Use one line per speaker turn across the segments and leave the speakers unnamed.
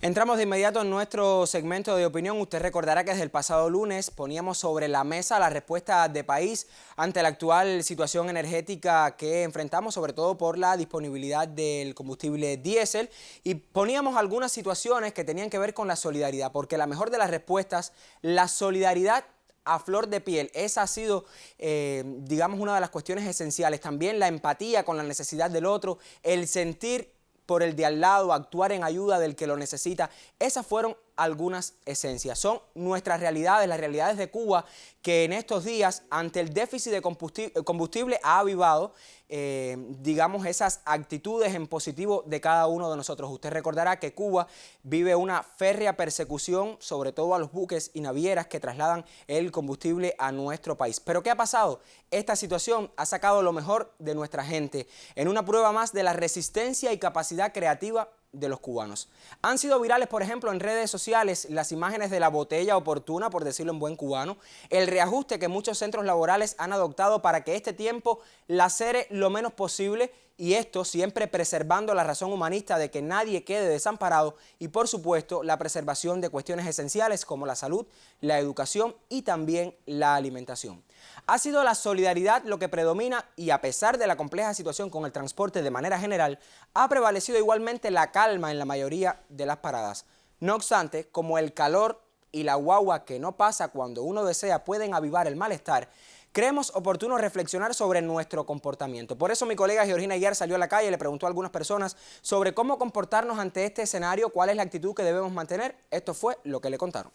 Entramos de inmediato en nuestro segmento de opinión. Usted recordará que desde el pasado lunes poníamos sobre la mesa la respuesta de país ante la actual situación energética que enfrentamos, sobre todo por la disponibilidad del combustible diésel, y poníamos algunas situaciones que tenían que ver con la solidaridad, porque la mejor de las respuestas, la solidaridad a flor de piel. Esa ha sido, digamos, una de las cuestiones esenciales. También la empatía con la necesidad del otro, el sentir por el de al lado, actuar en ayuda del que lo necesita. Esas fueron algunas esencias. Son nuestras realidades, las realidades de Cuba, que en estos días, ante el déficit de combustible, ha avivado, digamos, esas actitudes en positivo de cada uno de nosotros. Usted recordará que Cuba vive una férrea persecución, sobre todo a los buques y navieras que trasladan el combustible a nuestro país. ¿Pero qué ha pasado? Esta situación ha sacado lo mejor de nuestra gente en una prueba más de la resistencia y capacidad creativa de los cubanos. Han sido virales, por ejemplo, en redes sociales las imágenes de la botella oportuna, por decirlo en buen cubano, el reajuste que muchos centros laborales han adoptado para que este tiempo lacere lo menos posible, y esto siempre preservando la razón humanista de que nadie quede desamparado, y por supuesto la preservación de cuestiones esenciales como la salud, la educación y también la alimentación. Ha sido la solidaridad lo que predomina, y a pesar de la compleja situación con el transporte de manera general, ha prevalecido igualmente la calma en la mayoría de las paradas. No obstante, como el calor y la guagua que no pasa cuando uno desea pueden avivar el malestar, creemos oportuno reflexionar sobre nuestro comportamiento. Por eso mi colega Georgina Aguiar salió a la calle y le preguntó a algunas personas sobre cómo comportarnos ante este escenario, cuál es la actitud que debemos mantener. Esto fue lo que le contaron.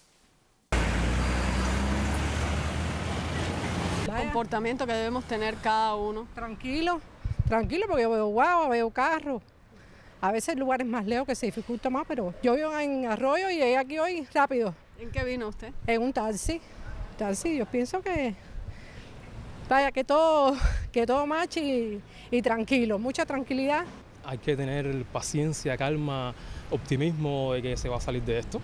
El comportamiento que debemos tener cada uno.
Tranquilo, tranquilo, porque yo veo guagua, veo carro. A veces hay lugares más lejos que se dificulta más, pero yo vivo en Arroyo y llegué aquí hoy rápido.
¿En qué vino usted?
En un taxi. Yo pienso que vaya, que todo marche y tranquilo, mucha tranquilidad.
Hay que tener paciencia, calma, optimismo de que se va a salir de esto.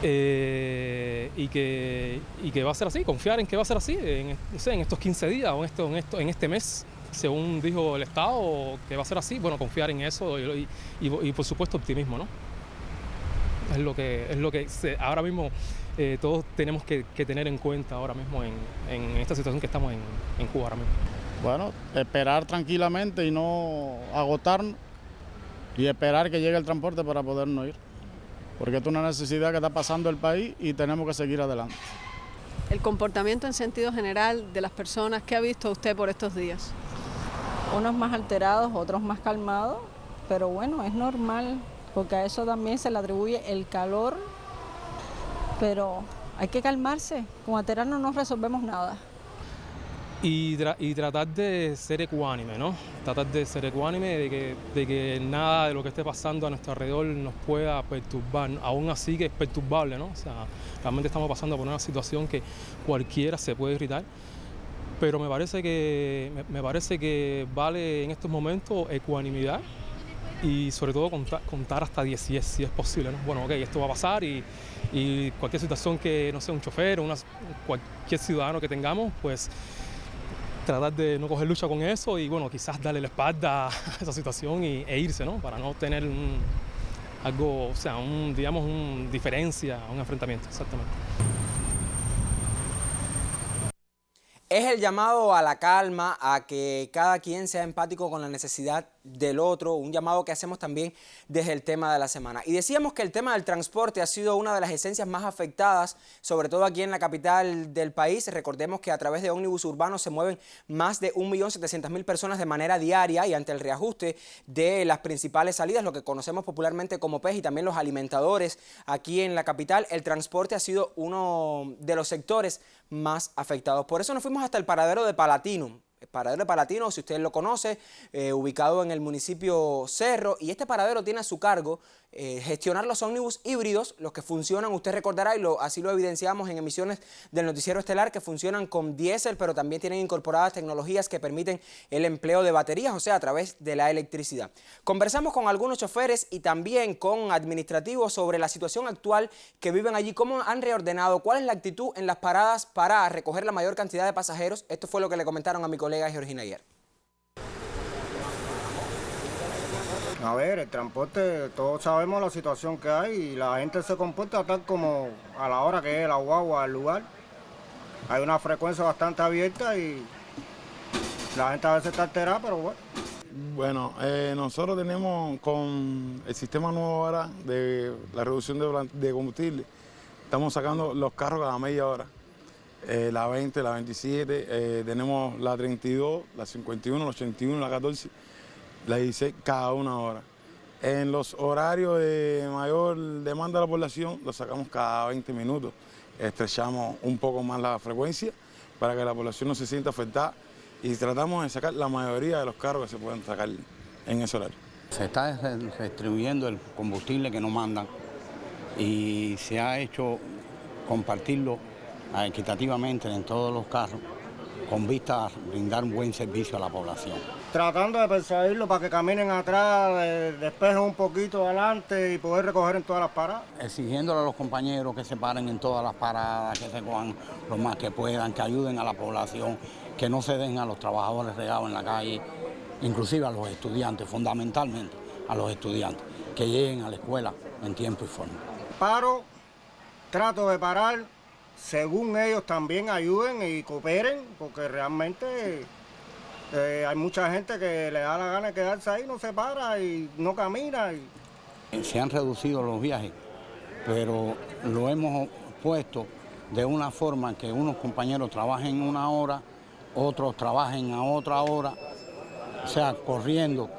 Y que va a ser así, confiar en que va a ser así, en estos 15 días o en este mes, según dijo el Estado, que va a ser así. Bueno, confiar en eso y por supuesto optimismo, ¿no? Es lo que ahora mismo todos tenemos que tener en cuenta ahora mismo en esta situación que estamos en Cuba ahora mismo.
Bueno, esperar tranquilamente y no agotarnos, y esperar que llegue el transporte para podernos ir. Porque esto es una necesidad que está pasando el país y tenemos que seguir adelante.
El comportamiento en sentido general de las personas, ¿qué ha visto usted por estos días?
Unos más alterados, otros más calmados, pero bueno, es normal, porque a eso también se le atribuye el calor, pero hay que calmarse, con alterarnos no resolvemos nada.
Y tratar de ser ecuánime, ¿no? Tratar de ser ecuánime, de que nada de lo que esté pasando a nuestro alrededor nos pueda perturbar, aún así que es perturbable, ¿no? O sea, realmente estamos pasando por una situación que cualquiera se puede irritar, pero me parece que vale en estos momentos ecuanimidad y sobre todo contar hasta 10 si es posible, ¿no? Bueno, ok, esto va a pasar y cualquier situación que, no sé, un chofer o cualquier ciudadano que tengamos, pues tratar de no coger lucha con eso y bueno, quizás darle la espalda a esa situación e irse, ¿no? Para no tener algo, o sea, digamos, una diferencia, un enfrentamiento, exactamente.
Es el llamado a la calma, a que cada quien sea empático con la necesidad del otro, un llamado que hacemos también desde el tema de la semana. Y decíamos que el tema del transporte ha sido una de las esencias más afectadas, sobre todo aquí en la capital del país. Recordemos que a través de ómnibus urbanos se mueven más de 1.700.000 personas de manera diaria, y ante el reajuste de las principales salidas, lo que conocemos popularmente como PES, y también los alimentadores aquí en la capital, el transporte ha sido uno de los sectores más afectados. Por eso nos fuimos hasta el paradero de Palatino. El paradero de Palatino, si usted lo conoce, ubicado en el municipio Cerro, y este paradero tiene a su cargo gestionar los ómnibus híbridos, los que funcionan, usted recordará, y así lo evidenciamos en emisiones del Noticiero Estelar, que funcionan con diésel, pero también tienen incorporadas tecnologías que permiten el empleo de baterías, o sea, a través de la electricidad. Conversamos con algunos choferes y también con administrativos sobre la situación actual que viven allí, cómo han reordenado, cuál es la actitud en las paradas para recoger la mayor cantidad de pasajeros. Esto fue lo que le comentaron a mi colega Georgina ayer.
A ver, el transporte, todos sabemos la situación que hay y la gente se comporta tal como a la hora que es la guagua al lugar. Hay una frecuencia bastante abierta y la gente a veces está alterada, pero bueno.
Bueno, nosotros tenemos con el sistema nuevo ahora de la reducción de combustible, estamos sacando los carros cada media hora. La 20, la 27, tenemos la 32, la 51, la 81, la 14, la 16, cada una hora. En los horarios de mayor demanda de la población, los sacamos cada 20 minutos. Estrechamos un poco más la frecuencia para que la población no se sienta afectada y tratamos de sacar la mayoría de los carros que se pueden sacar en ese horario.
Se está distribuyendo el combustible que nos mandan y se ha hecho compartirlo equitativamente en todos los carros con vista a brindar un buen servicio a la población.
Tratando de persuadirlo para que caminen atrás, despejen un poquito adelante y poder recoger en todas las paradas.
Exigiéndole a los compañeros que se paren en todas las paradas, que se cojan lo más que puedan, que ayuden a la población, que no se den a los trabajadores regados en la calle, inclusive a los estudiantes, fundamentalmente a los estudiantes, que lleguen a la escuela en tiempo y forma.
Paro, trato de parar, según ellos también ayuden y cooperen, porque realmente hay mucha gente que le da la gana de quedarse ahí, no se para y no camina.
Se han reducido los viajes, pero lo hemos puesto de una forma que unos compañeros trabajen una hora, otros trabajen a otra hora, o sea, corriendo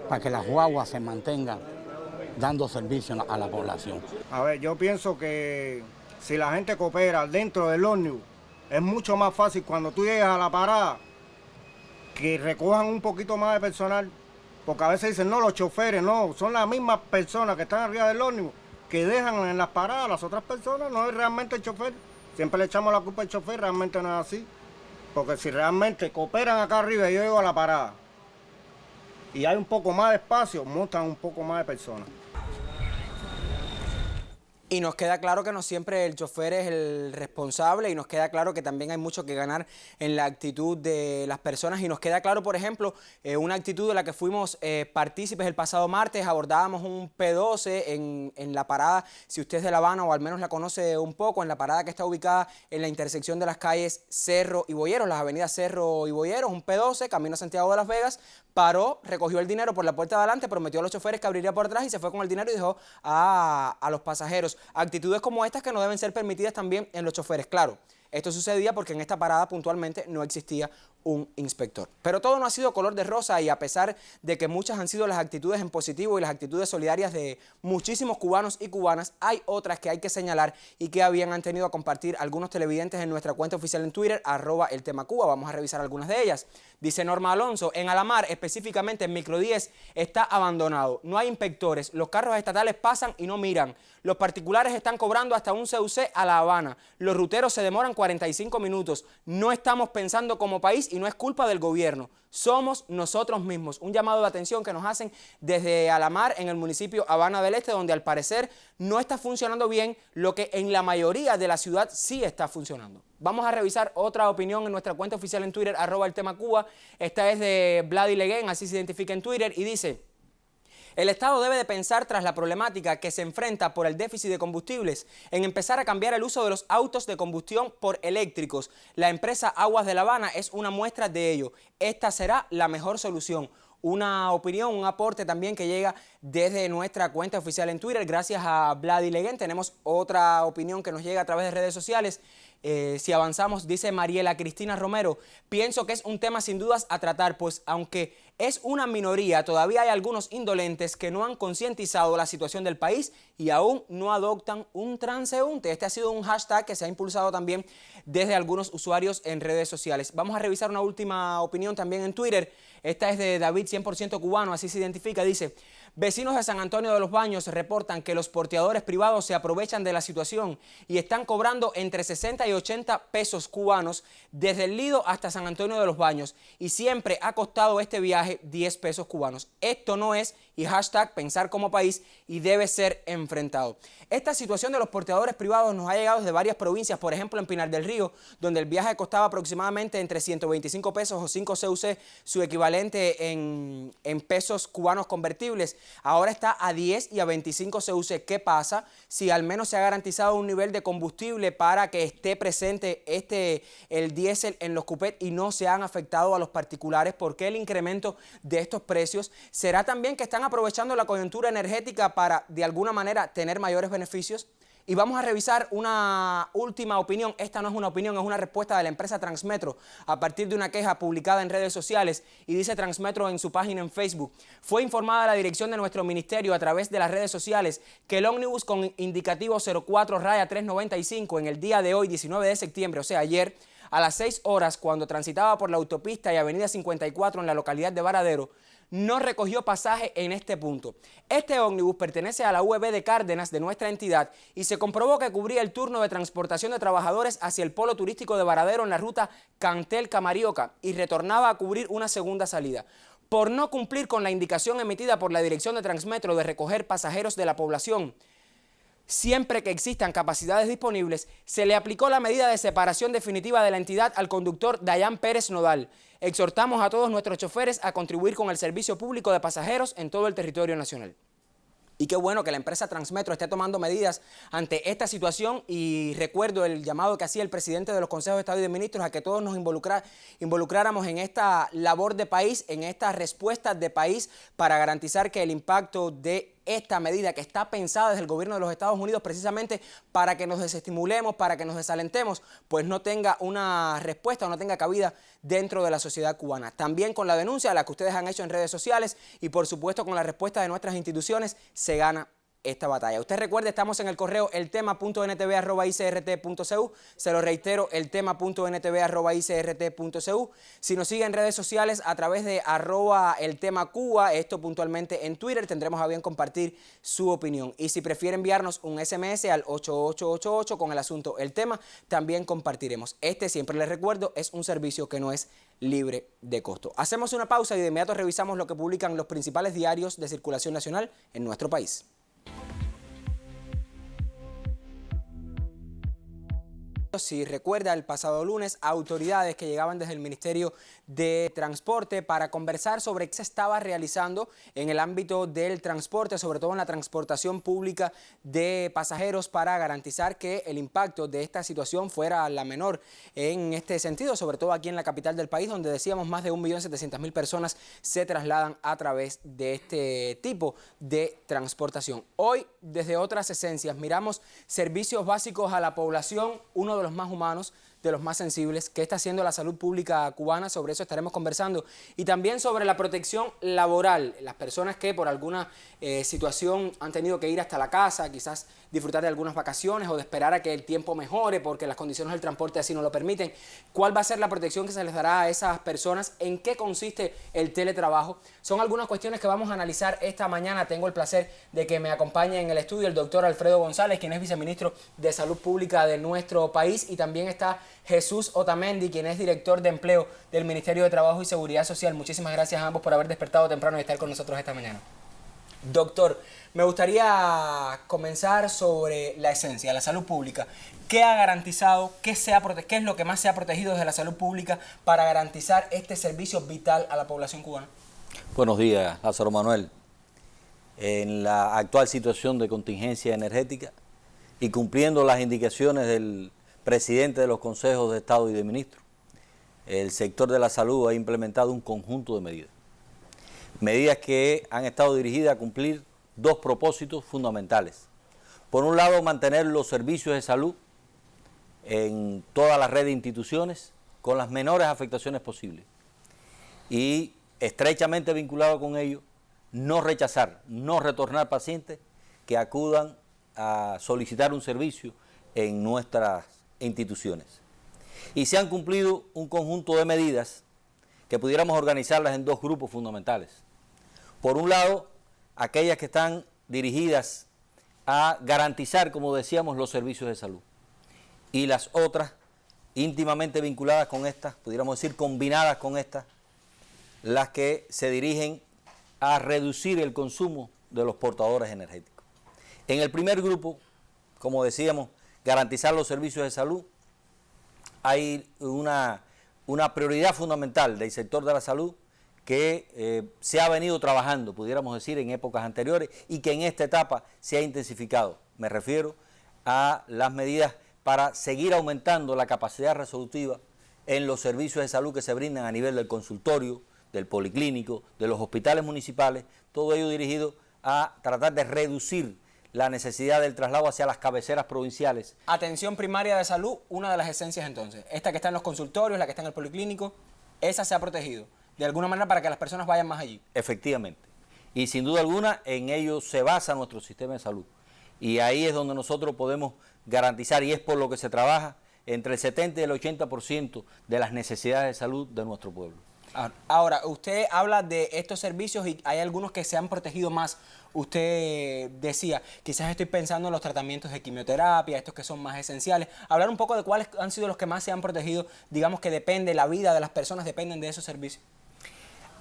para que las guaguas se mantengan dando servicio a la población.
A ver, yo pienso que si la gente coopera dentro del ómnibus, es mucho más fácil cuando tú llegas a la parada que recojan un poquito más de personal, porque a veces dicen, no, los choferes, no, son las mismas personas que están arriba del ómnibus que dejan en las paradas a las otras personas, no es realmente el chofer. Siempre le echamos la culpa al chofer, realmente no es así. Porque si realmente cooperan acá arriba y yo llego a la parada y hay un poco más de espacio, montan un poco más de personas.
Y nos queda claro que no siempre el chofer es el responsable y nos queda claro que también hay mucho que ganar en la actitud de las personas y nos queda claro, por ejemplo, una actitud de la que fuimos partícipes el pasado martes, abordábamos un P12 en la parada, si usted es de La Habana o al menos la conoce un poco, en la parada que está ubicada en la intersección de las calles Cerro y Boyeros, las avenidas Cerro y Boyeros, un P12, camino a Santiago de Las Vegas, paró, recogió el dinero por la puerta de adelante, prometió a los choferes que abriría por atrás y se fue con el dinero y dejó a los pasajeros. Actitudes como estas que no deben ser permitidas también en los choferes. Claro, esto sucedía porque en esta parada puntualmente no existía un inspector. Pero todo no ha sido color de rosa y a pesar de que muchas han sido las actitudes en positivo y las actitudes solidarias de muchísimos cubanos y cubanas, hay otras que hay que señalar y que han tenido a compartir algunos televidentes en nuestra cuenta oficial en Twitter, @eltemacuba. Vamos a revisar algunas de ellas. Dice Norma Alonso, en Alamar, específicamente en Micro 10, está abandonado. No hay inspectores, los carros estatales pasan y no miran. Los particulares están cobrando hasta un CUC a La Habana. Los ruteros se demoran 45 minutos. No estamos pensando como país y no es culpa del gobierno. Somos nosotros mismos. Un llamado de atención que nos hacen desde Alamar, en el municipio Habana del Este, donde al parecer no está funcionando bien lo que en la mayoría de la ciudad sí está funcionando. Vamos a revisar otra opinión en nuestra cuenta oficial en Twitter, @eltemacuba. Esta es de Vladi Leguén, así se identifica en Twitter, y dice: el Estado debe de pensar, tras la problemática que se enfrenta por el déficit de combustibles, en empezar a cambiar el uso de los autos de combustión por eléctricos. La empresa Aguas de La Habana es una muestra de ello. Esta será la mejor solución. Una opinión, un aporte también que llega desde nuestra cuenta oficial en Twitter. Gracias a Vladi Leguén. Tenemos otra opinión que nos llega a través de redes sociales. Si avanzamos, dice Mariela Cristina Romero, pienso que es un tema sin dudas a tratar, pues aunque es una minoría, todavía hay algunos indolentes que no han concientizado la situación del país y aún no adoptan un transeúnte. Este ha sido un hashtag que se ha impulsado también desde algunos usuarios en redes sociales. Vamos a revisar una última opinión también en Twitter. Esta es de David 100% cubano, así se identifica, dice: vecinos de San Antonio de los Baños reportan que los porteadores privados se aprovechan de la situación y están cobrando entre 60 y 80 pesos cubanos desde el Lido hasta San Antonio de los Baños y siempre ha costado este viaje 10 pesos cubanos. Esto no es, y hashtag pensar como país, y debe ser enfrentado. Esta situación de los porteadores privados nos ha llegado desde varias provincias, por ejemplo en Pinar del Río, donde el viaje costaba aproximadamente entre 125 pesos o 5 CUC, su equivalente en pesos cubanos convertibles. ahora está a 10 y a 25 CUC. ¿Qué pasa si al menos se ha garantizado un nivel de combustible para que esté presente el diésel en los cupés y no se han afectado a los particulares? ¿Por qué el incremento de estos precios? ¿Será también que están aprovechando la coyuntura energética para de alguna manera tener mayores beneficios? Y vamos a revisar una última opinión. Esta no es una opinión, es una respuesta de la empresa Transmetro a partir de una queja publicada en redes sociales. Y dice Transmetro en su página en Facebook: fue informada la dirección de nuestro ministerio a través de las redes sociales que el ómnibus con indicativo 04-395 en el día de hoy, 19 de septiembre, o sea ayer, a las 6 horas, cuando transitaba por la autopista y avenida 54 en la localidad de Varadero, no recogió pasaje en este punto. Este ómnibus pertenece a la UEB de Cárdenas de nuestra entidad y se comprobó que cubría el turno de transportación de trabajadores hacia el polo turístico de Varadero en la ruta Cantel-Camarioca y retornaba a cubrir una segunda salida. Por no cumplir con la indicación emitida por la dirección de Transmetro de recoger pasajeros de la población, siempre que existan capacidades disponibles, se le aplicó la medida de separación definitiva de la entidad al conductor Dayan Pérez Nodal. Exhortamos a todos nuestros choferes a contribuir con el servicio público de pasajeros en todo el territorio nacional. Y qué bueno que la empresa Transmetro esté tomando medidas ante esta situación, y recuerdo el llamado que hacía el presidente de los consejos de Estado y de ministros a que todos nos involucráramos en esta labor de país, en estas respuestas de país para garantizar que el impacto de esta medida, que está pensada desde el gobierno de los Estados Unidos precisamente para que nos desestimulemos, para que nos desalentemos, pues no tenga una respuesta o no tenga cabida dentro de la sociedad cubana. También con la denuncia a la que ustedes han hecho en redes sociales y por supuesto con la respuesta de nuestras instituciones se gana esta batalla. Usted recuerde, estamos en el correo eltema.ntv@icrt.cu. Se lo reitero, eltema.ntv@icrt.cu. Si nos sigue en redes sociales a través de @eltemacuba, esto puntualmente en Twitter, tendremos a bien compartir su opinión. Y si prefiere enviarnos un SMS al 8888 con el asunto El Tema, también compartiremos. Este, siempre les recuerdo, es un servicio que no es libre de costo. Hacemos una pausa y de inmediato revisamos lo que publican los principales diarios de circulación nacional en nuestro país. Si recuerda, el pasado lunes, autoridades que llegaban desde el Ministerio de Transporte para conversar sobre qué se estaba realizando en el ámbito del transporte, sobre todo en la transportación pública de pasajeros, para garantizar que el impacto de esta situación fuera la menor en este sentido, sobre todo aquí en la capital del país, donde decíamos más de 1.700.000 personas se trasladan a través de este tipo de transportación. Hoy, desde otras esencias, miramos servicios básicos a la población, uno de los más humanos, de los más sensibles, que está haciendo la salud pública cubana. Sobre eso estaremos conversando, y también sobre la protección laboral, las personas que por alguna situación han tenido que ir hasta la casa, quizás disfrutar de algunas vacaciones o de esperar a que el tiempo mejore porque las condiciones del transporte así no lo permiten. ¿Cuál va a ser la protección que se les dará a esas personas? ¿En qué consiste el teletrabajo? Son algunas cuestiones que vamos a analizar esta mañana. Tengo el placer de que me acompañe en el estudio el doctor Alfredo González, quien es viceministro de Salud Pública de nuestro país, y también está Jesús Otamendi, quien es director de empleo del Ministerio de Trabajo y Seguridad Social. Muchísimas gracias a ambos por haber despertado temprano y estar con nosotros esta mañana. Doctor, me gustaría comenzar sobre la esencia, la salud pública. ¿Qué ha garantizado, qué es lo que más se ha protegido desde la salud pública para garantizar este servicio vital a la población cubana?
Buenos días, Lázaro Manuel. En la actual situación de contingencia energética y cumpliendo las indicaciones del presidente de los consejos de Estado y de ministros, el sector de la salud ha implementado un conjunto de medidas. Medidas que han estado dirigidas a cumplir dos propósitos fundamentales. Por un lado, mantener los servicios de salud en toda la red de instituciones con las menores afectaciones posibles. Y estrechamente vinculado con ello, no rechazar, no retornar pacientes que acudan a solicitar un servicio en nuestras instituciones. Y se han cumplido un conjunto de medidas que pudiéramos organizarlas en dos grupos fundamentales. Por un lado, aquellas que están dirigidas a garantizar, como decíamos, los servicios de salud. Y las otras, íntimamente vinculadas con estas, pudiéramos decir combinadas con estas, las que se dirigen a reducir el consumo de los portadores energéticos. En el primer grupo, como decíamos, garantizar los servicios de salud, hay una prioridad fundamental del sector de la salud, que se ha venido trabajando, pudiéramos decir, en épocas anteriores y que en esta etapa se ha intensificado. Me refiero a las medidas para seguir aumentando la capacidad resolutiva en los servicios de salud que se brindan a nivel del consultorio, del policlínico, de los hospitales municipales, todo ello dirigido a tratar de reducir la necesidad del traslado hacia las cabeceras provinciales.
Atención primaria de salud, una de las esencias entonces. Esta que está en los consultorios, la que está en el policlínico, esa se ha protegido de alguna manera para que las personas vayan más allí.
Efectivamente. Y sin duda alguna en ello se basa nuestro sistema de salud. Y ahí es donde nosotros podemos garantizar, y es por lo que se trabaja, entre el 70 y el 80% de las necesidades de salud de nuestro pueblo.
Ahora, usted habla de estos servicios y hay algunos que se han protegido más. Usted decía, quizás estoy pensando en los tratamientos de quimioterapia, estos que son más esenciales. Hablar un poco de cuáles han sido los que más se han protegido, digamos que depende, la vida de las personas dependen de esos servicios.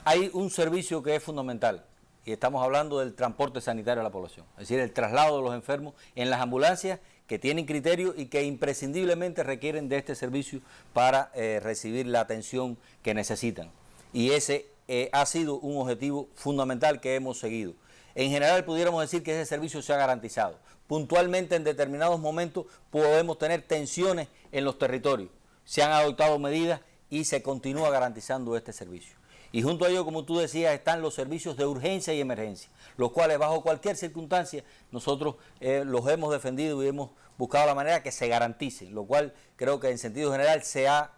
Hay un servicio que es fundamental y estamos hablando del transporte sanitario a la población, es decir, el traslado de los enfermos en las ambulancias que tienen criterio y que imprescindiblemente requieren de este servicio para recibir la atención que necesitan. Y ese ha sido un objetivo fundamental que hemos seguido. En general pudiéramos decir que ese servicio se ha garantizado. Puntualmente en determinados momentos podemos tener tensiones en los territorios. Se han adoptado medidas y se continúa garantizando este servicio. Y junto a ello, como tú decías, están los servicios de urgencia y emergencia, los cuales bajo cualquier circunstancia nosotros los hemos defendido y hemos buscado la manera que se garanticen, lo cual creo que en sentido general se ha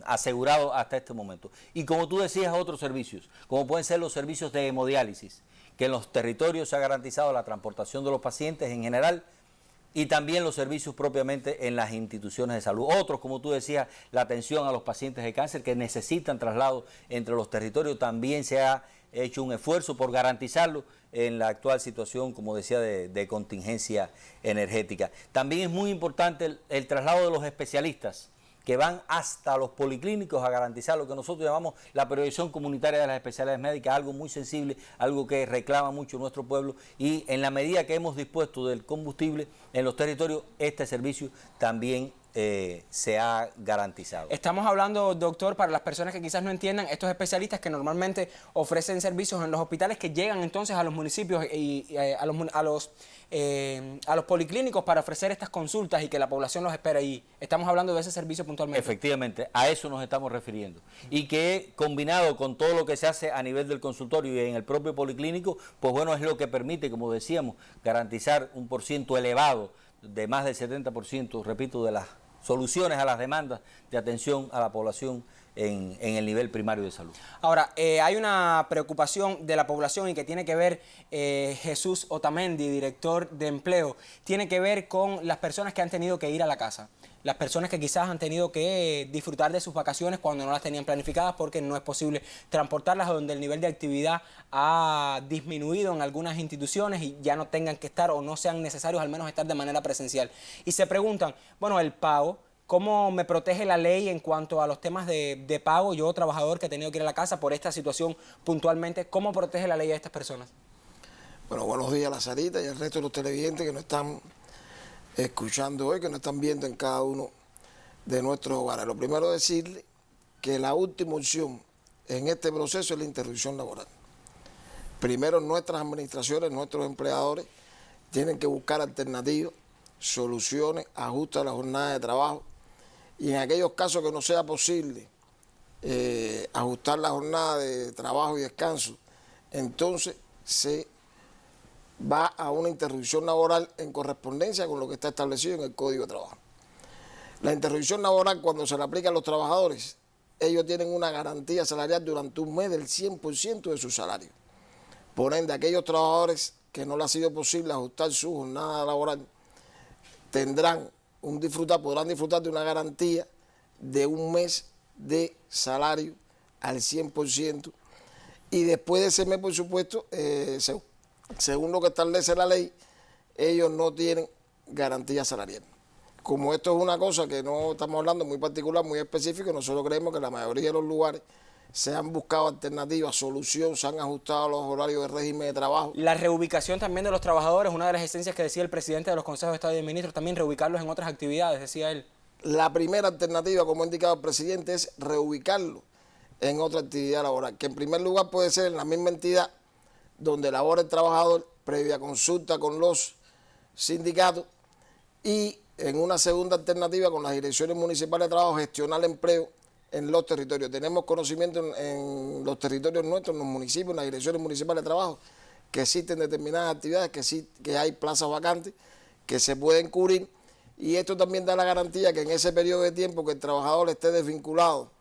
asegurado hasta este momento. Y como tú decías, otros servicios, como pueden ser los servicios de hemodiálisis, que en los territorios se ha garantizado la transportación de los pacientes en general, y también los servicios propiamente en las instituciones de salud. Otros, como tú decías, la atención a los pacientes de cáncer que necesitan traslado entre los territorios, también se ha hecho un esfuerzo por garantizarlo en la actual situación, como decía, de contingencia energética. También es muy importante el traslado de los especialistas que van hasta los policlínicos a garantizar lo que nosotros llamamos la priorización comunitaria de las especialidades médicas, algo muy sensible, algo que reclama mucho nuestro pueblo, y en la medida que hemos dispuesto del combustible en los territorios, este servicio también se ha garantizado.
Estamos hablando, doctor, para las personas que quizás no entiendan, estos especialistas que normalmente ofrecen servicios en los hospitales que llegan entonces a los municipios y a los policlínicos para ofrecer estas consultas y que la población los espera, y estamos hablando de ese servicio puntualmente.
Efectivamente, a eso nos estamos refiriendo, y que combinado con todo lo que se hace a nivel del consultorio y en el propio policlínico, pues bueno, es lo que permite, como decíamos, garantizar un porciento elevado de más del 70%, repito, de las soluciones a las demandas de atención a la población en el nivel primario de salud.
Ahora, hay una preocupación de la población y que tiene que ver, Jesús Otamendi, director de empleo, tiene que ver con las personas que han tenido que ir a la casa. Las personas que quizás han tenido que disfrutar de sus vacaciones cuando no las tenían planificadas porque no es posible transportarlas, o donde el nivel de actividad ha disminuido en algunas instituciones y ya no tengan que estar o no sean necesarios al menos estar de manera presencial. Y se preguntan, bueno, el pago, ¿cómo me protege la ley en cuanto a los temas de pago? Yo, trabajador que he tenido que ir a la casa por esta situación puntualmente, ¿cómo protege la ley a estas personas?
Bueno, buenos días a la Sarita y al resto de los televidentes que nos están escuchando hoy, que nos están viendo en cada uno de nuestros hogares. Lo primero es decirle que la última opción en este proceso es la interrupción laboral. Primero, nuestras administraciones, nuestros empleadores tienen que buscar alternativas, soluciones, ajustes a la jornada de trabajo, y en aquellos casos que no sea posible ajustar la jornada de trabajo y descanso, entonces se va a una interrupción laboral en correspondencia con lo que está establecido en el Código de Trabajo. La interrupción laboral, cuando se le aplica a los trabajadores, ellos tienen una garantía salarial durante un mes del 100% de su salario. Por ende, aquellos trabajadores que no les ha sido posible ajustar su jornada laboral podrán disfrutar de una garantía de un mes de salario al 100%, y después de ese mes, por supuesto, según lo que establece la ley, ellos no tienen garantía salarial. Como esto es una cosa que no estamos hablando muy particular, muy específica, nosotros creemos que la mayoría de los lugares se han buscado alternativas, soluciones, se han ajustado los horarios de régimen de trabajo.
La reubicación también de los trabajadores, una de las esencias que decía el presidente de los consejos de Estado y de Ministros, también reubicarlos en otras actividades, decía él.
La primera alternativa, como ha indicado el presidente, es reubicarlos en otra actividad laboral, que en primer lugar puede ser en la misma entidad donde labora el trabajador previa consulta con los sindicatos, y en una segunda alternativa con las direcciones municipales de trabajo gestionar el empleo en los territorios. Tenemos conocimiento en los territorios nuestros, en los municipios, en las direcciones municipales de trabajo, que existen determinadas actividades, que hay plazas vacantes que se pueden cubrir, y esto también da la garantía que en ese periodo de tiempo que el trabajador esté desvinculado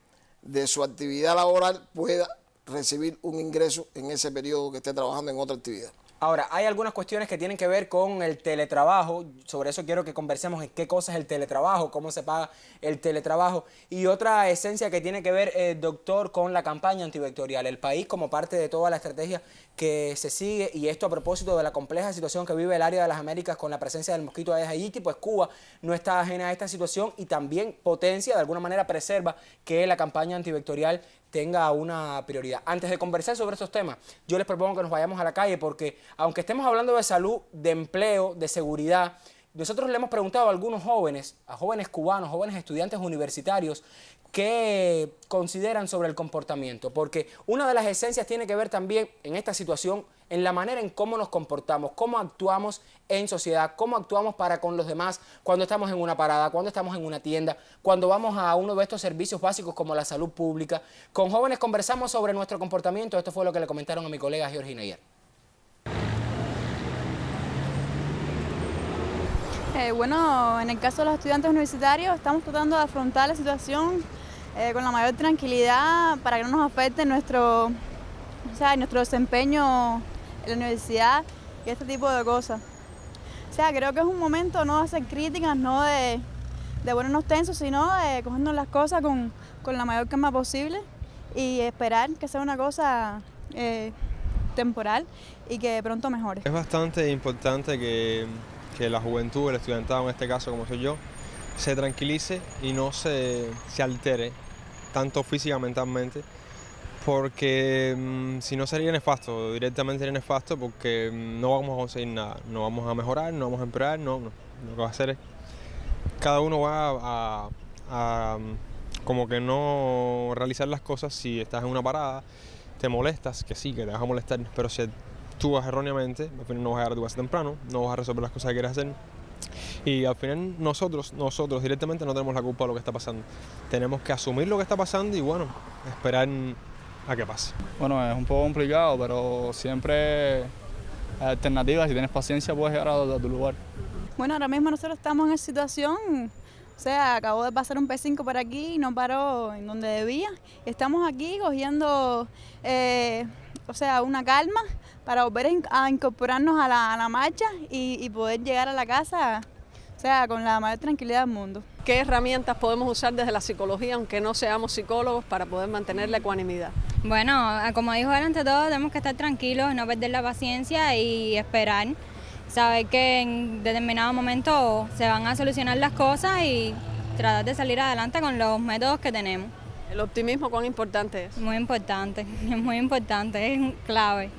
de su actividad laboral pueda recibir un ingreso en ese periodo que esté trabajando en otra actividad.
Ahora, hay algunas cuestiones que tienen que ver con el teletrabajo, sobre eso quiero que conversemos en qué cosa es el teletrabajo, cómo se paga el teletrabajo, y otra esencia que tiene que ver, doctor, con la campaña antivectorial, el país como parte de toda la estrategia que se sigue, y esto a propósito de la compleja situación que vive el área de las Américas con la presencia del mosquito Aedes aegypti, pues Cuba no está ajena a esta situación y también potencia, de alguna manera preserva que la campaña antivectorial tenga una prioridad. Antes de conversar sobre estos temas, yo les propongo que nos vayamos a la calle porque aunque estemos hablando de salud, de empleo, de seguridad, nosotros le hemos preguntado a algunos jóvenes, a jóvenes cubanos, jóvenes estudiantes universitarios, qué consideran sobre el comportamiento, porque una de las esencias tiene que ver también en esta situación en la manera en cómo nos comportamos, cómo actuamos en sociedad, cómo actuamos para con los demás cuando estamos en una parada, cuando estamos en una tienda, cuando vamos a uno de estos servicios básicos como la salud pública. Con jóvenes conversamos sobre nuestro comportamiento. Esto fue lo que le comentaron a mi colega Georgina ayer.
Bueno, en el caso de los estudiantes universitarios estamos tratando de afrontar la situación con la mayor tranquilidad para que no nos afecte nuestro desempeño en la universidad y este tipo de cosas. O sea, creo que es un momento no de hacer críticas, no de ponernos tensos, sino de cogernos las cosas con la mayor calma posible y esperar que sea una cosa temporal y que pronto mejore.
Es bastante importante que la juventud, el estudiantado en este caso como soy yo, se tranquilice y no se altere tanto física mentalmente, porque si no sería nefasto, directamente sería nefasto porque no vamos a conseguir nada, no vamos a mejorar, no vamos a empeorar, no. Lo que va a hacer es, cada uno va a como que no realizar las cosas. Si estás en una parada, te molestas, que sí, que te vas a molestar, pero si tú vas erróneamente, al final no vas a llegar a tu casa temprano, no vas a resolver las cosas que quieres hacer. Y al final nosotros directamente no tenemos la culpa de lo que está pasando. Tenemos que asumir lo que está pasando y bueno, esperar a que pase.
Bueno, es un poco complicado, pero siempre hay alternativas. Si tienes paciencia puedes llegar a tu lugar.
Bueno, ahora mismo nosotros estamos en esa situación, o sea, acabó de pasar un P5 por aquí y no paró en donde debía. Estamos aquí cogiendo, una calma para volver a incorporarnos a la marcha y poder llegar a la casa, con la mayor tranquilidad del mundo.
¿Qué herramientas podemos usar desde la psicología, aunque no seamos psicólogos, para poder mantener la ecuanimidad?
Bueno, como dijo él, ante todo tenemos que estar tranquilos, no perder la paciencia y esperar, saber que en determinado momento se van a solucionar las cosas y tratar de salir adelante con los métodos que tenemos.
¿El optimismo cuán importante es?
Muy importante, es clave.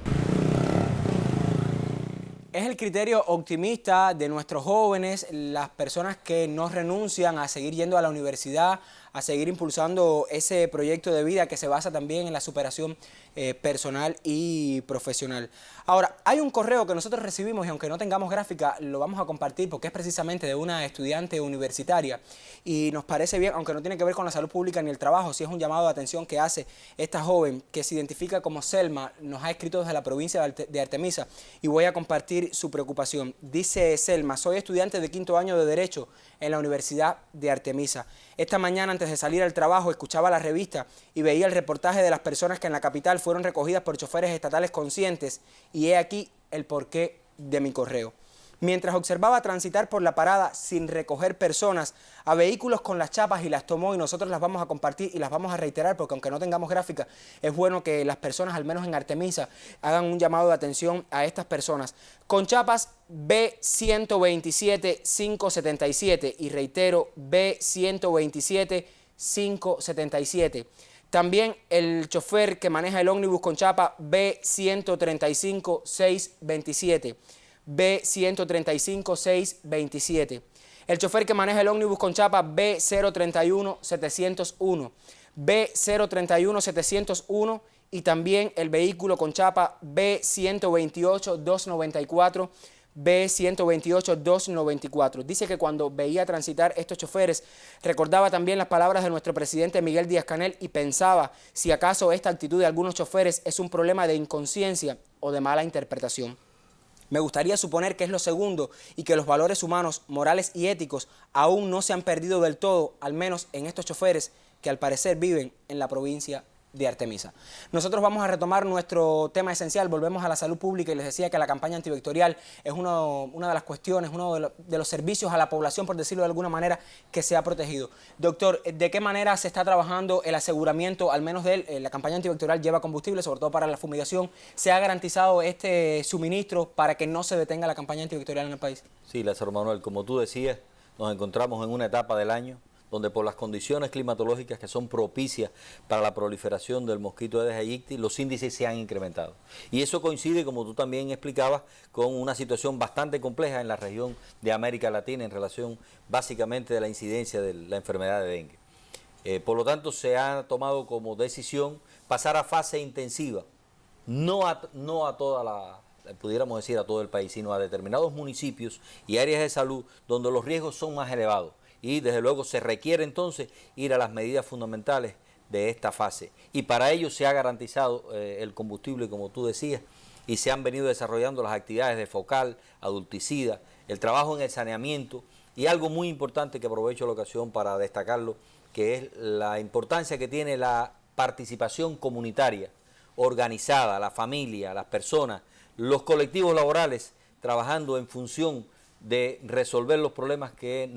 Es el criterio optimista de nuestros jóvenes, las personas que no renuncian a seguir yendo a la universidad, a seguir impulsando ese proyecto de vida que se basa también en la superación personal y profesional. Ahora, hay un correo que nosotros recibimos y aunque no tengamos gráfica, lo vamos a compartir porque es precisamente de una estudiante universitaria y nos parece bien, aunque no tiene que ver con la salud pública ni el trabajo, sí es un llamado de atención que hace esta joven que se identifica como Selma, nos ha escrito desde la provincia de Artemisa y voy a compartir su preocupación. Dice Selma: soy estudiante de 5º año de Derecho en la Universidad de Artemisa. Esta mañana, antes de salir al trabajo, escuchaba la revista y veía el reportaje de las personas que en la capital fueron recogidas por choferes estatales conscientes y he aquí el porqué de mi correo. Mientras observaba transitar por la parada sin recoger personas a vehículos con las chapas y las tomó y nosotros las vamos a compartir y las vamos a reiterar porque aunque no tengamos gráfica, es bueno que las personas, al menos en Artemisa, hagan un llamado de atención a estas personas. Con chapas B127-577 y reitero B127-577. También el chofer que maneja el ómnibus con chapa B135-627. B135-627. El chofer que maneja el ómnibus con chapa B031-701. B031701 y también el vehículo con chapa B128-294, B128-294. Dice que cuando veía transitar estos choferes, recordaba también las palabras de nuestro presidente Miguel Díaz-Canel y pensaba si acaso esta actitud de algunos choferes es un problema de inconsciencia o de mala interpretación. Me gustaría suponer que es lo segundo y que los valores humanos, morales y éticos aún no se han perdido del todo, al menos en estos choferes que al parecer viven en la provincia de Artemisa. Nosotros vamos a retomar nuestro tema esencial, volvemos a la salud pública y les decía que la campaña antivectorial es una de las cuestiones, uno de los servicios a la población, por decirlo de alguna manera, que se ha protegido. Doctor, ¿de qué manera se está trabajando el aseguramiento, al menos de él? La campaña antivectorial lleva combustible, sobre todo para la fumigación. ¿Se ha garantizado este suministro para que no se detenga la campaña antivectorial en el país?
Sí, Lázaro Manuel, como tú decías, nos encontramos en una etapa del año donde por las condiciones climatológicas que son propicias para la proliferación del mosquito Aedes aegypti, los índices se han incrementado. Y eso coincide, como tú también explicabas, con una situación bastante compleja en la región de América Latina en relación básicamente de la incidencia de la enfermedad de dengue. Por lo tanto, se ha tomado como decisión pasar a fase intensiva, no a toda la, pudiéramos decir a todo el país, sino a determinados municipios y áreas de salud donde los riesgos son más elevados. Y desde luego se requiere entonces ir a las medidas fundamentales de esta fase. Y para ello se ha garantizado el combustible, como tú decías, y se han venido desarrollando las actividades de focal, adulticida, el trabajo en el saneamiento y algo muy importante que aprovecho la ocasión para destacarlo, que es la importancia que tiene la participación comunitaria, organizada, la familia, las personas, los colectivos laborales, trabajando en función de resolver los problemas que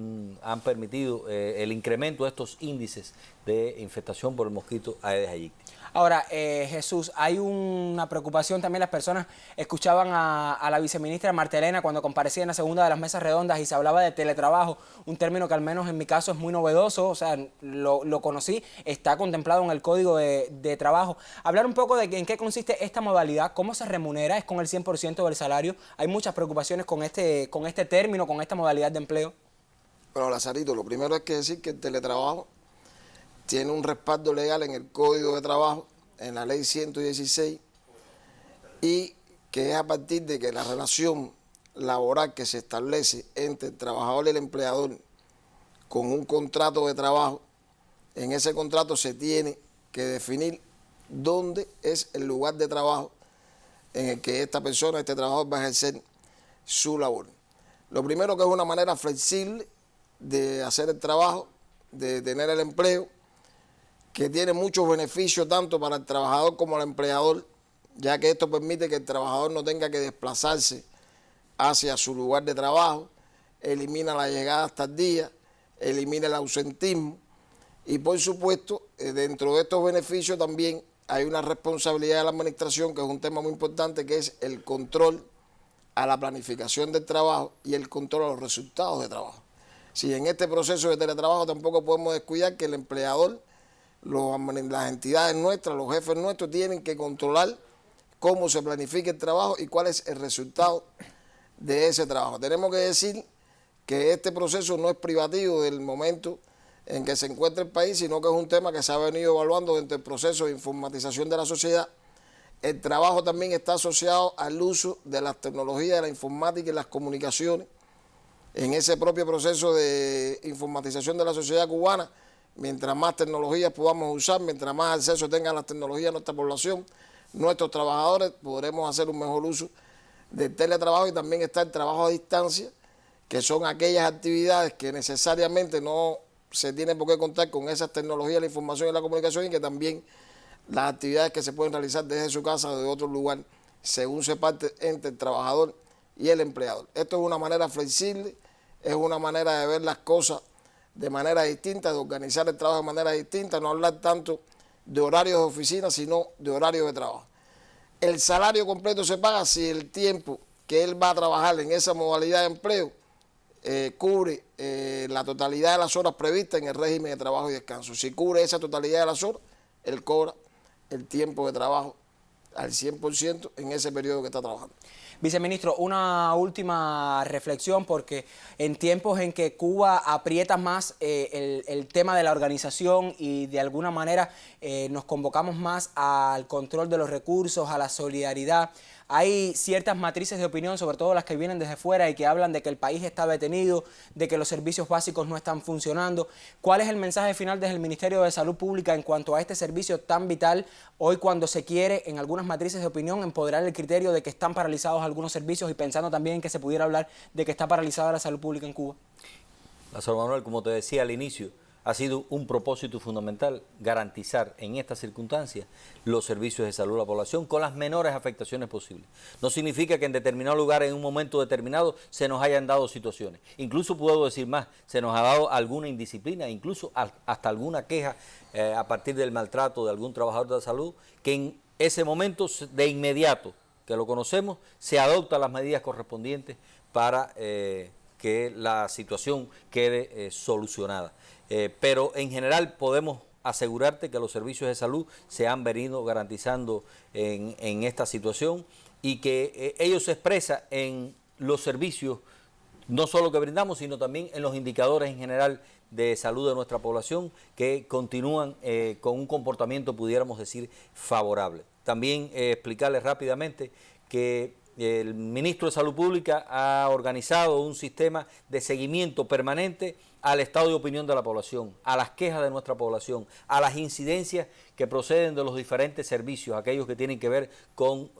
han permitido el incremento de estos índices de infestación por el mosquito Aedes aegypti.
Ahora, Jesús, hay una preocupación también. Las personas escuchaban a la viceministra Marta Elena cuando comparecía en la segunda de las mesas redondas y se hablaba de teletrabajo, un término que al menos en mi caso es muy novedoso, o sea, lo conocí, está contemplado en el Código de Trabajo. Hablar un poco de en qué consiste esta modalidad, cómo se remunera, es con el 100% del salario. Hay muchas preocupaciones con este término, con esta modalidad de empleo.
Bueno, Lazarito, lo primero es que decir que el teletrabajo tiene un respaldo legal en el Código de Trabajo, en la Ley 116, y que es a partir de que la relación laboral que se establece entre el trabajador y el empleador con un contrato de trabajo, en ese contrato se tiene que definir dónde es el lugar de trabajo en el que esta persona, este trabajador, va a ejercer su labor. Lo primero que es una manera flexible de hacer el trabajo, de tener el empleo, que tiene muchos beneficios tanto para el trabajador como el empleador, ya que esto permite que el trabajador no tenga que desplazarse hacia su lugar de trabajo, elimina las llegadas tardías, elimina el ausentismo y por supuesto dentro de estos beneficios también hay una responsabilidad de la administración, que es un tema muy importante, que es el control a la planificación del trabajo y el control a los resultados de trabajo. Si en este proceso de teletrabajo tampoco podemos descuidar que el empleador, las entidades nuestras, los jefes nuestros tienen que controlar cómo se planifica el trabajo y cuál es el resultado de ese trabajo. Tenemos que decir que este proceso no es privativo del momento en que se encuentra el país, sino que es un tema que se ha venido evaluando dentro del proceso de informatización de la sociedad. El trabajo también está asociado al uso de las tecnologías de la informática y las comunicaciones. En ese propio proceso de informatización de la sociedad cubana, mientras más tecnologías podamos usar, mientras más acceso tenga a las tecnologías nuestra población, nuestros trabajadores, podremos hacer un mejor uso del teletrabajo. Y también está el trabajo a distancia, que son aquellas actividades que necesariamente no se tiene por qué contar con esas tecnologías, la información y la comunicación, y que también las actividades que se pueden realizar desde su casa o de otro lugar, según se parte entre el trabajador y el empleador. Esto es una manera flexible, es una manera de ver las cosas de manera distinta, de organizar el trabajo de manera distinta, no hablar tanto de horarios de oficina, sino de horarios de trabajo. El salario completo se paga si el tiempo que él va a trabajar en esa modalidad de empleo cubre la totalidad de las horas previstas en el régimen de trabajo y descanso. Si cubre esa totalidad de las horas, él cobra el tiempo de trabajo al 100% en ese periodo que está trabajando.
Viceministro, una última reflexión, porque en tiempos en que Cuba aprieta más el tema de la organización y de alguna manera nos convocamos más al control de los recursos, a la solidaridad, hay ciertas matrices de opinión, sobre todo las que vienen desde fuera y que hablan de que el país está detenido, de que los servicios básicos no están funcionando. ¿Cuál es el mensaje final desde el Ministerio de Salud Pública en cuanto a este servicio tan vital hoy, cuando se quiere, en algunas matrices de opinión, empoderar el criterio de que están paralizados algunos servicios y pensando también que se pudiera hablar de que está paralizada la salud pública en Cuba?
Lázaro Manuel, como te decía al inicio, ha sido un propósito fundamental garantizar en estas circunstancias los servicios de salud a la población con las menores afectaciones posibles. No significa que en determinado lugar, en un momento determinado, se nos hayan dado situaciones. Incluso puedo decir más, se nos ha dado alguna indisciplina, incluso hasta alguna queja a partir del maltrato de algún trabajador de la salud, que en ese momento, de inmediato, que lo conocemos, se adoptan las medidas correspondientes para que la situación quede solucionada. Pero en general podemos asegurarte que los servicios de salud se han venido garantizando en esta situación y que ello se expresa en los servicios no solo que brindamos, sino también en los indicadores en general de salud de nuestra población, que continúan con un comportamiento, pudiéramos decir, favorable. También explicarles rápidamente que el ministro de Salud Pública ha organizado un sistema de seguimiento permanente al estado de opinión de la población, a las quejas de nuestra población, a las incidencias que proceden de los diferentes servicios, aquellos que tienen que ver con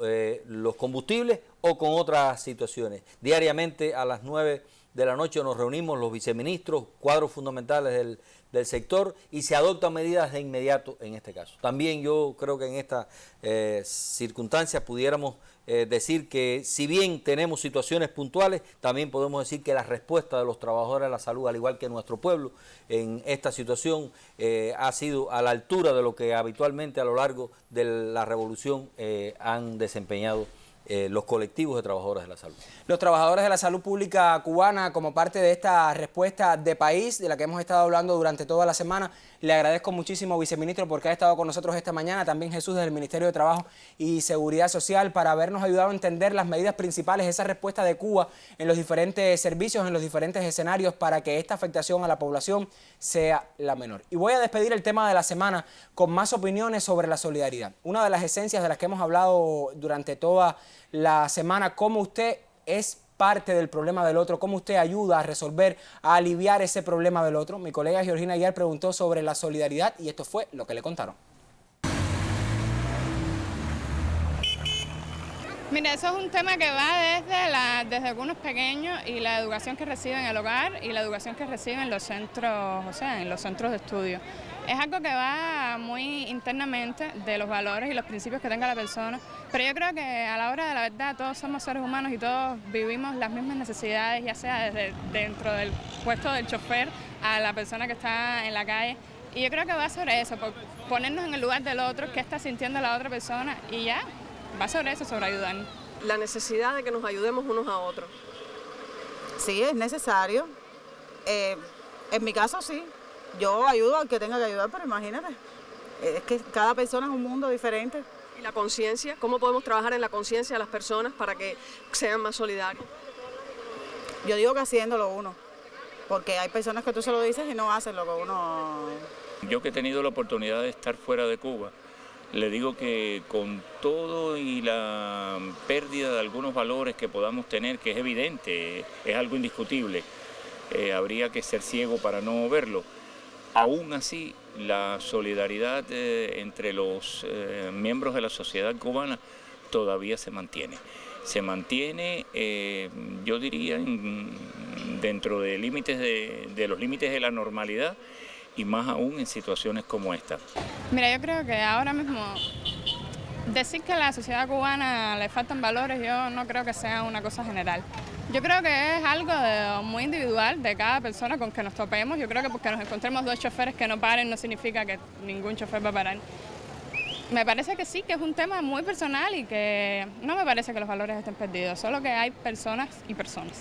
los combustibles o con otras situaciones. Diariamente a las 9 de la noche nos reunimos los viceministros, cuadros fundamentales del sector, y se adoptan medidas de inmediato en este caso. También yo creo que en estas circunstancias pudiéramos decir que si bien tenemos situaciones puntuales, también podemos decir que la respuesta de los trabajadores de la salud, al igual que nuestro pueblo, en esta situación ha sido a la altura de lo que habitualmente a lo largo de la revolución han desempeñado los colectivos de trabajadores de la salud.
Los trabajadores de la salud pública cubana, como parte de esta respuesta de país de la que hemos estado hablando durante toda la semana, le agradezco muchísimo, viceministro, porque ha estado con nosotros esta mañana, también Jesús del Ministerio de Trabajo y Seguridad Social, para habernos ayudado a entender las medidas principales, esa respuesta de Cuba en los diferentes servicios, en los diferentes escenarios, para que esta afectación a la población sea la menor. Y voy a despedir el tema de la semana con más opiniones sobre la solidaridad. Una de las esencias de las que hemos hablado durante toda la semana, cómo usted es parte del problema del otro, cómo usted ayuda a resolver, a aliviar ese problema del otro. Mi colega Georgina Aguiar preguntó sobre la solidaridad y esto fue lo que le contaron.
Mira, eso es un tema que va desde algunos pequeños y la educación que reciben en el hogar y la educación que reciben en los centros, o sea, en los centros de estudio. Es algo que va muy internamente de los valores y los principios que tenga la persona, pero yo creo que a la hora de la verdad todos somos seres humanos y todos vivimos las mismas necesidades, ya sea desde dentro del puesto del chofer a la persona que está en la calle. Y yo creo que va sobre eso, por ponernos en el lugar del otro, qué está sintiendo la otra persona, y ya, va sobre eso, sobre ayudarnos.
La necesidad de que nos ayudemos unos a otros.
Sí, es necesario. En mi caso sí. Yo ayudo al que tenga que ayudar, pero imagínate, es que cada persona es un mundo diferente.
¿Y la conciencia? ¿Cómo podemos trabajar en la conciencia de las personas para que sean más solidarios?
Yo digo que haciéndolo uno, porque hay personas que tú se lo dices y no hacen lo que uno...
Yo que he tenido la oportunidad de estar fuera de Cuba, le digo que con todo y la pérdida de algunos valores que podamos tener, que es evidente, es algo indiscutible, habría que ser ciego para no verlo. Aún así, la solidaridad entre los miembros de la sociedad cubana todavía se mantiene. Se mantiene, yo diría, dentro de límites de los límites de la normalidad, y más aún en situaciones como esta.
Mira, yo creo que ahora mismo decir que a la sociedad cubana le faltan valores, yo no creo que sea una cosa general. Yo creo que es algo muy individual de cada persona con que nos topemos. Yo creo que porque nos encontremos dos choferes que no paren no significa que ningún chofer va a parar. Me parece que sí, que es un tema muy personal y que no me parece que los valores estén perdidos, solo que hay personas y personas.